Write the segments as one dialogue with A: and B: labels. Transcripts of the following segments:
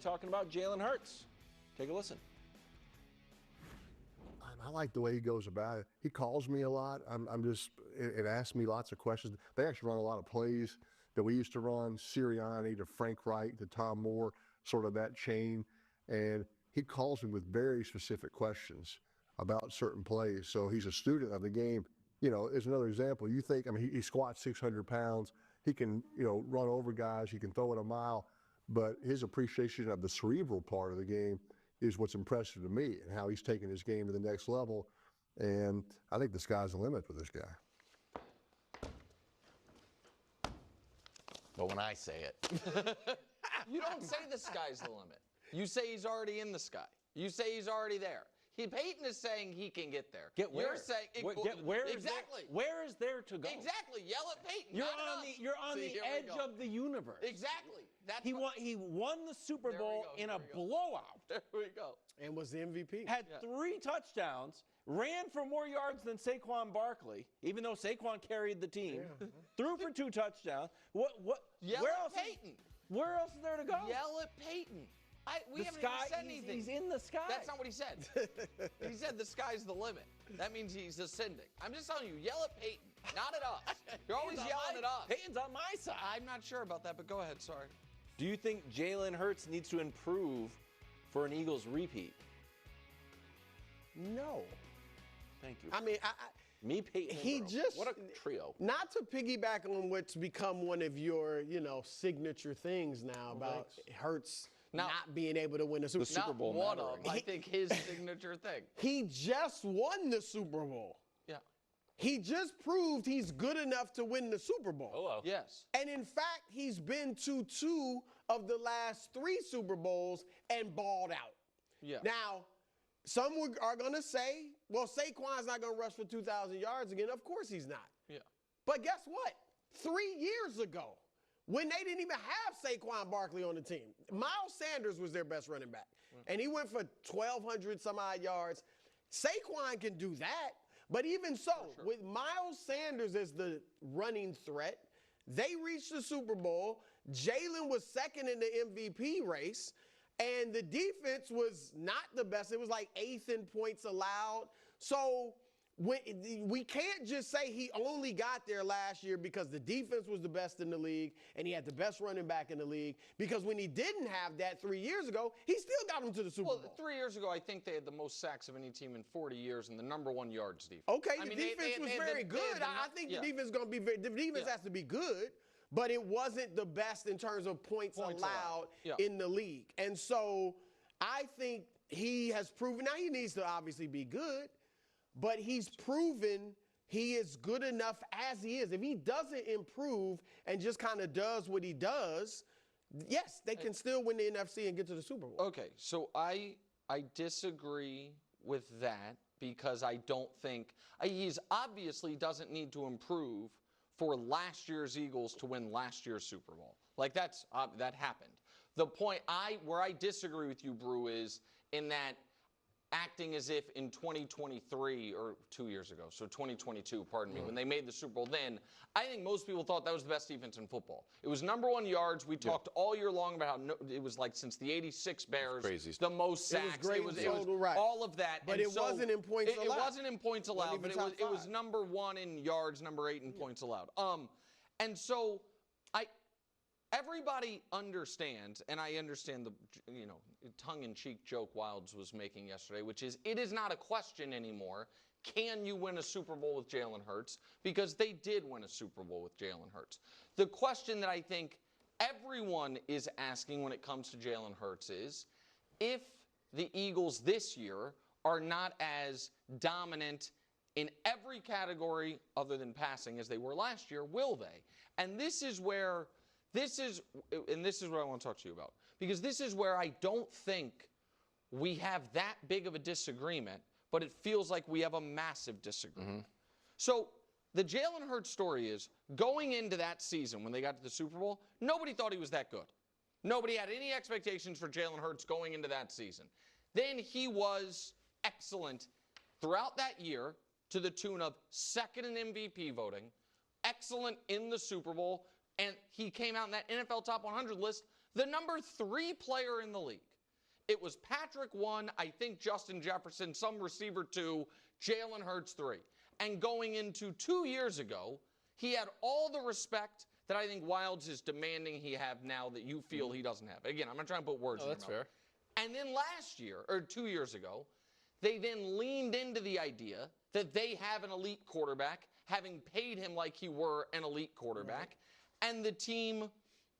A: talking about Jalen Hurts. Take a listen.
B: I like the way he goes about it. He calls me a lot. It asks me lots of questions. They actually run a lot of plays that we used to run, Sirianni to Frank Wright to Tom Moore, sort of that chain. And he calls me with very specific questions about certain plays. So he's a student of the game. You know, as another example, you think, I mean, he squats 600 pounds. He can, you know, run over guys. He can throw it a mile. But his appreciation of the cerebral part of the game is what's impressive to me, and how he's taken his game to the next level. And I think the sky's the limit with this guy.
A: But when I say it.
C: You don't say the sky's the limit. You say he's already in the sky. You say he's already there. Peyton is saying he can get there.
A: Get where?
C: You're saying
A: where
C: exactly.
A: Where is there to go?
C: Exactly. Yell at Peyton.
A: You're on the edge of the universe.
C: Exactly.
A: He won the Super Bowl in a blowout.
C: There we go.
D: And was the MVP.
A: Had 3 touchdowns, ran for more yards than Saquon Barkley, even though Saquon carried the team. Yeah. Threw for 2 touchdowns.
C: Yell at Peyton.
A: Where else is there to go?
C: Yell at Peyton. We haven't even said anything.
A: He's in the sky.
C: That's not what he said. He said the sky's the limit. That means he's ascending. I'm just telling you, yell at Peyton, not at us. You're always yelling at us.
A: Peyton's on my side.
C: I'm not sure about that, but go ahead. Sorry.
A: Do you think Jalen Hurts needs to improve for an Eagles repeat?
D: No.
A: Thank you.
D: I mean,
A: Peyton. What a trio.
D: Not to piggyback on what's become one of your, signature things now about Hurts not being able to win the Super Bowl.
C: Not one of, I think, his signature thing.
D: He just won the Super Bowl.
C: Yeah.
D: He just proved he's good enough to win the Super Bowl.
A: Hello.
C: Yes.
D: And in fact, he's been to 2 of the last 3 Super Bowls and balled out.
C: Yeah.
D: Now, some are going to say, well, Saquon's not going to rush for 2,000 yards again. Of course he's not.
C: Yeah.
D: But guess what? 3 years ago, when they didn't even have Saquon Barkley on the team, Miles Sanders was their best running back. And he went for 1,200 some odd yards. Saquon can do that. But even so, with Miles Sanders as the running threat, they reached the Super Bowl. Jalen was second in the MVP race. And the defense was not the best. It was like 8th in points allowed. So we can't just say he only got there last year because the defense was the best in the league and he had the best running back in the league. Because when he didn't have that 3 years ago, he still got him to the Super Bowl.
C: Well, 3 years ago, I think they had the most sacks of any team in 40 years and the #1 yards defense.
D: Okay, the defense was very good. I think the defense is going to be the defense has to be good. But it wasn't the best in terms of points allowed in the league. And so I think he has proven, now he needs to obviously be good, but he's proven he is good enough as he is. If he doesn't improve and just kind of does what he does, yes, they can still win the NFC and get to the Super Bowl.
C: Okay, so I disagree with that because I don't think he's obviously doesn't need to improve for last year's Eagles to win last year's Super Bowl. Like that happened. The point where I disagree with you, Brew, is in that acting as if in 2023 or 2 years ago, so 2022, pardon me, when they made the Super Bowl then, I think most people thought that was the best defense in football. It was #1 yards. We talked all year long about how it was like since the '86 Bears, the most sacks.
D: It was
C: all of that.
D: But it wasn't in points allowed.
C: It wasn't in points allowed, but it was #1 in yards, #8 in points allowed. And so everybody understands, and I understand the tongue-in-cheek joke Wilds was making yesterday, which is it is not a question anymore. Can you win a Super Bowl with Jalen Hurts? Because they did win a Super Bowl with Jalen Hurts. The question that I think everyone is asking when it comes to Jalen Hurts is if the Eagles this year are not as dominant in every category other than passing as they were last year, will they? And this is what I want to talk to you about. Because this is where I don't think we have that big of a disagreement, but it feels like we have a massive disagreement. So the Jalen Hurts story is, going into that season when they got to the Super Bowl, nobody thought he was that good. Nobody had any expectations for Jalen Hurts going into that season. Then he was excellent throughout that year to the tune of second in MVP voting, excellent in the Super Bowl, and he came out in that NFL Top 100 list the number 3 player in the league. It was Patrick 1, I think Justin Jefferson, some receiver 2, Jalen Hurts 3. And going into 2 years ago, he had all the respect that I think Wilds is demanding he have now that you feel he doesn't have. Again, I'm not trying to put words in your mouth.
A: That's fair.
C: And then last year, or 2 years ago, they then leaned into the idea that they have an elite quarterback, having paid him like he were an elite quarterback, and the team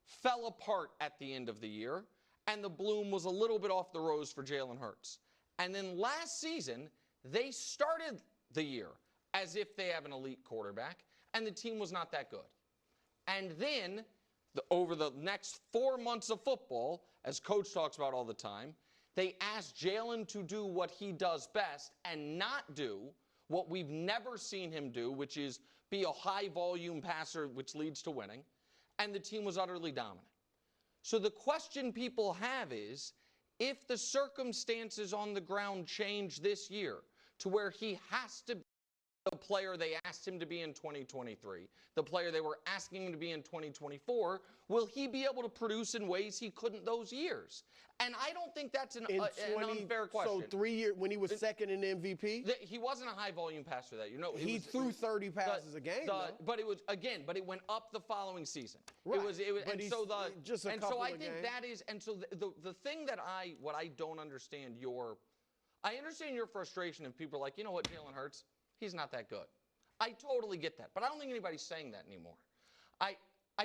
C: fell apart at the end of the year, and the bloom was a little bit off the rose for Jalen Hurts. And then last season, they started the year as if they have an elite quarterback, and the team was not that good. And then, over the next 4 months of football, as Coach talks about all the time, they asked Jalen to do what he does best and not do what we've never seen him do, which is be a high-volume passer, which leads to winning, and the team was utterly dominant. So the question people have is, if the circumstances on the ground change this year to where he has to be the player they asked him to be in 2023, the player they were asking him to be in 2024, will he be able to produce in ways he couldn't those years? And I don't think that's an unfair question.
D: So 3 years, when he was second in MVP?
C: He wasn't a high-volume passer that year. No,
D: He threw 30 passes a game, though.
C: But it was, again, but it went up the following season.
D: Right.
C: So I think that is, and so the thing that what I don't understand I understand your frustration if people are like, you know what, Jalen Hurts, he's not that good. I totally get that, but I don't think anybody's saying that anymore. I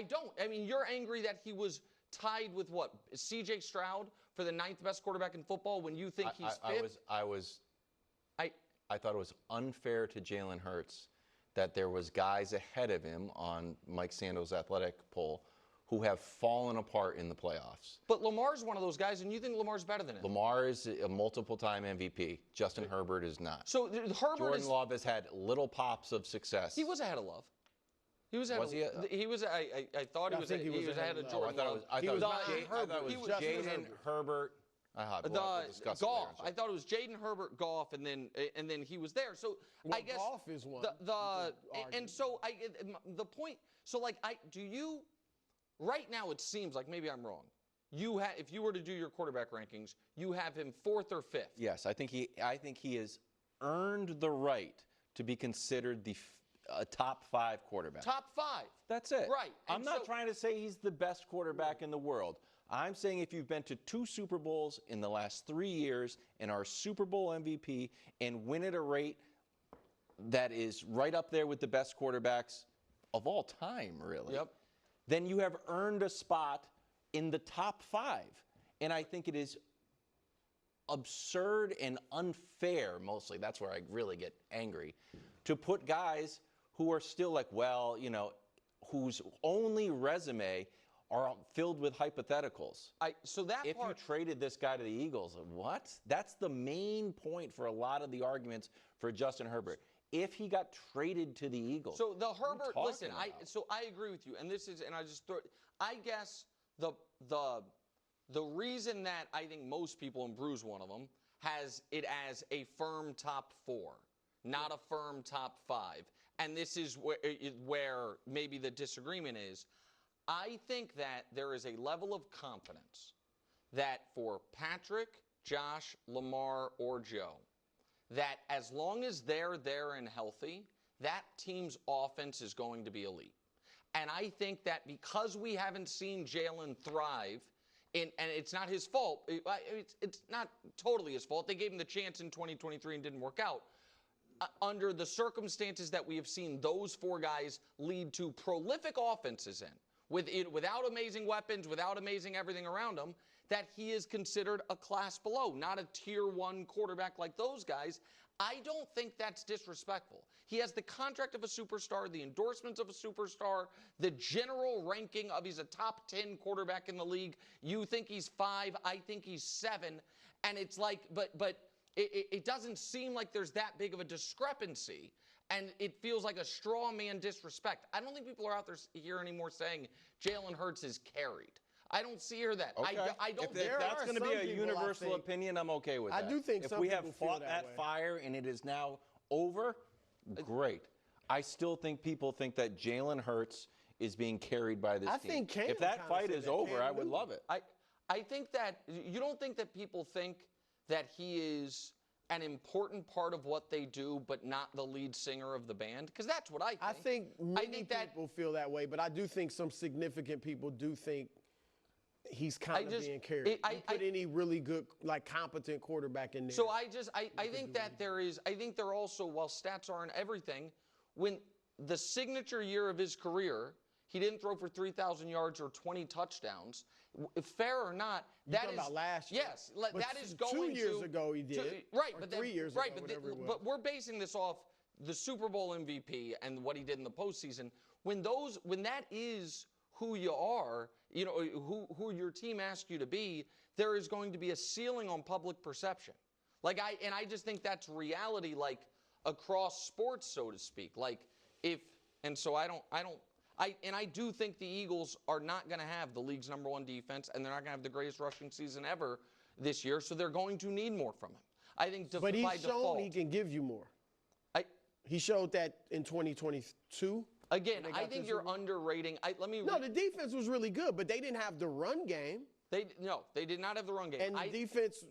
C: don't. I mean, you're angry that he was tied with what? C.J. Stroud for the 9th best quarterback in football when you think he's fifth?
E: I thought it was unfair to Jalen Hurts that there was guys ahead of him on Mike Sando's athletic poll who have fallen apart in the playoffs.
C: But Lamar's one of those guys, and you think Lamar's better than him.
E: Lamar is a multiple-time MVP. Justin Herbert is not.
C: So Herbert
E: Jordan Love has had little pops of success.
C: He was ahead of Love. He was ahead. He was. I thought he was ahead of Jordan Love.
E: I thought it was Jaden Herbert.
C: Goff. I thought it was Jaden Herbert, Goff, and then he was there. So I guess
D: Goff is one.
C: The point. So like, do you? Right now, it seems like maybe I'm wrong. If you were to do your quarterback rankings, you have him 4th or 5th.
E: Yes, I think he has earned the right to be considered a top 5 quarterback.
C: Top 5.
E: That's it.
C: Right.
A: I'm not trying to say he's the best quarterback in the world. I'm saying if you've been to 2 Super Bowls in the last 3 years and are Super Bowl MVP and win at a rate that is right up there with the best quarterbacks of all time, really.
C: Yep.
A: Then you have earned a spot in the top 5. And I think it is absurd and unfair, mostly, that's where I really get angry, to put guys who are still like, well, you know, whose only resume are filled with hypotheticals. If you traded this guy to the Eagles, what? That's the main point for a lot of the arguments for Justin Herbert. If he got traded to the Eagles.
C: So the Herbert, listen, I agree with you, and I guess the reason that I think most people, and Bruce one of them, has it as a firm top 4, not a firm top 5, and this is where maybe the disagreement is. I think that there is a level of confidence that for Patrick, Josh, Lamar, or Joe, that as long as they're there and healthy, that team's offense is going to be elite. And I think that because we haven't seen Jalen thrive, and it's not his fault, it's not totally his fault. They gave him the chance in 2023 and didn't work out. Under the circumstances that we have seen those 4 guys lead to prolific offenses without amazing weapons, without amazing everything around them, that he is considered a class below, not a tier 1 quarterback like those guys. I don't think that's disrespectful. He has the contract of a superstar, the endorsements of a superstar, the general ranking of he's a top 10 quarterback in the league. You think he's 5, I think he's 7. And it's like, but it doesn't seem like there's that big of a discrepancy. And it feels like a straw man disrespect. I don't think people are out there here anymore saying Jalen Hurts is carried. I don't see her that.
A: Okay.
C: I don't.
A: If that's going to be a universal opinion, I'm okay with that.
D: I do think
A: if
D: some
A: we have
D: people feel
A: fought
D: that
A: fire and it is now over, great. I still think people think that Jalen Hurts
E: is being carried by this
D: I
E: team.
D: think Cam
E: if that
D: kinda
E: fight
D: said
E: is
D: that.
E: over,
D: Cam
E: I would
D: knew.
E: love it.
C: I think that you don't think that people think that he is an important part of what they do, but not the lead singer of the band? Because that's what I think.
D: I think many
C: that
D: people feel that way, but I do think some significant people do think he's kind of being carried. You put any really good, like, competent quarterback in there.
C: So I think that I think there also, while stats aren't everything, when the signature year of his career, he didn't throw for 3,000 yards or 20 touchdowns. Fair or not, that is
D: about last year.
C: Yes,
D: But
C: that is
D: 2
C: going
D: years ago he did.
C: Right,
D: or
C: but
D: 3 years
C: right,
D: ago,
C: but
D: whatever it was.
C: but we're basing this off the Super Bowl MVP and what he did in the postseason. When that is who you are, you know, who your team asks you to be, there is going to be a ceiling on public perception. I just think that's reality, like, across sports, so to speak. Like, I do think the Eagles are not going to have the league's #1 defense, and they're not going to have the greatest rushing season ever this year, so they're going to need more from him. I think
D: but
C: by
D: he's shown
C: default,
D: he can give you more. He showed that in 2022.
C: again,
D: when they
C: I
D: got to
C: think
D: the
C: you're
D: Super Bowl.
C: underrating.
D: No, the defense was really good, but they didn't have the run game.
C: They did not have the run game.
D: And the defense,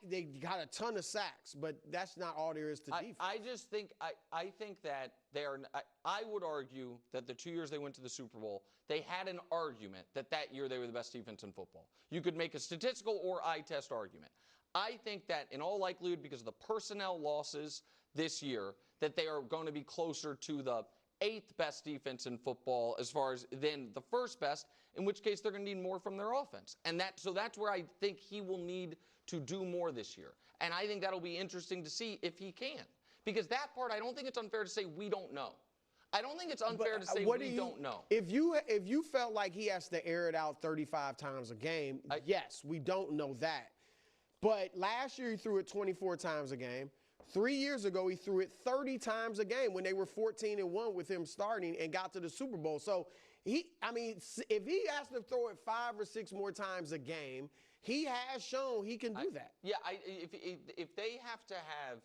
D: they got a ton of sacks, but that's not all there is to defense.
C: I just think I think that they are. I would argue that the 2 years they went to the Super Bowl, they had an argument that year they were the best defense in football. You could make a statistical or eye test argument. I think that in all likelihood, because of the personnel losses this year, that they are going to be closer to the 8th best defense in football as far as then the 1st best, in which case they're going to need more from their offense. And so that's where I think he will need to do more this year. And I think that'll be interesting to see if he can. Because that part, I don't think it's unfair to say we don't know. I don't think it's unfair to say we don't know.
D: If you felt like he has to air it out 35 times a game, yes, we don't know that. But last year he threw it 24 times a game. 3 years ago, he threw it 30 times a game when they were 14-1 with him starting and got to the Super Bowl. So, if he has to throw it 5 or 6 more times a game, he has shown he can do that.
C: Yeah, if they have to have,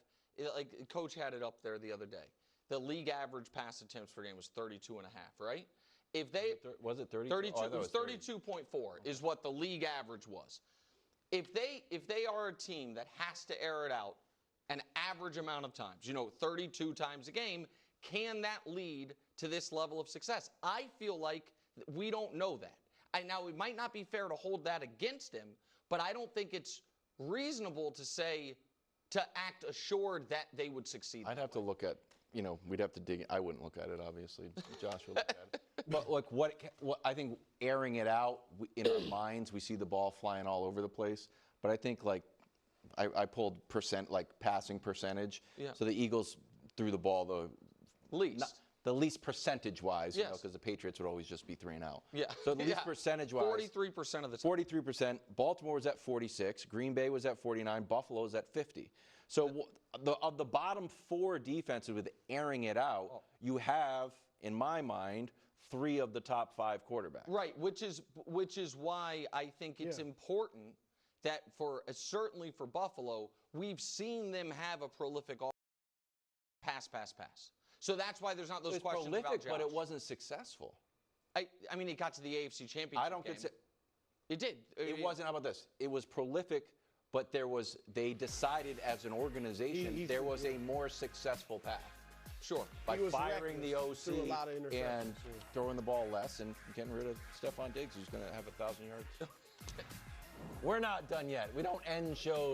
C: like Coach had it up there the other day, the league average pass attempts per game was 32.5, right? If they
E: Was it 32?
C: 32,
E: Oh, I
C: it
E: thought
C: was 32.4 is what the league average was. If they are a team that has to air it out an average amount of times, 32 times a game, can that lead to this level of success? I feel like we don't know that. Now, it might not be fair to hold that against him, but I don't think it's reasonable to act assured that they would succeed.
E: I'd have to look at, we'd have to dig. I wouldn't look at it, obviously. Josh would look at it. But like what I think airing it out in our minds, we see the ball flying all over the place. But I think I pulled passing percentage.
C: Yeah.
E: So the Eagles threw the ball the least percentage-wise,
C: Yes.
E: because the Patriots would always just be 3 and out.
C: Yeah.
E: So the least percentage-wise.
C: 43% of the time.
E: 43%. Baltimore was at 46. Green Bay was at 49. Buffalo was at 50. So of the bottom 4 defenses with airing it out, you have, in my mind, 3 of the top 5 quarterbacks.
C: Right, which is why I think it's important that certainly for Buffalo, we've seen them have a prolific pass. So that's why there's not those questions
E: prolific,
C: about Josh.
E: but it wasn't successful.
C: I mean, it got to the AFC Championship
E: I don't
C: game.
E: consider.
C: It did.
E: It wasn't. How about this? It was prolific, but they decided as an organization there was a more successful path.
C: Sure.
E: By
D: He was
E: firing the
D: reckless, threw a lot of
E: OC
D: interceptions,
E: and throwing the ball less and getting rid of Stephon Diggs, who's going to have 1,000 yards. We're not done yet. We don't end shows.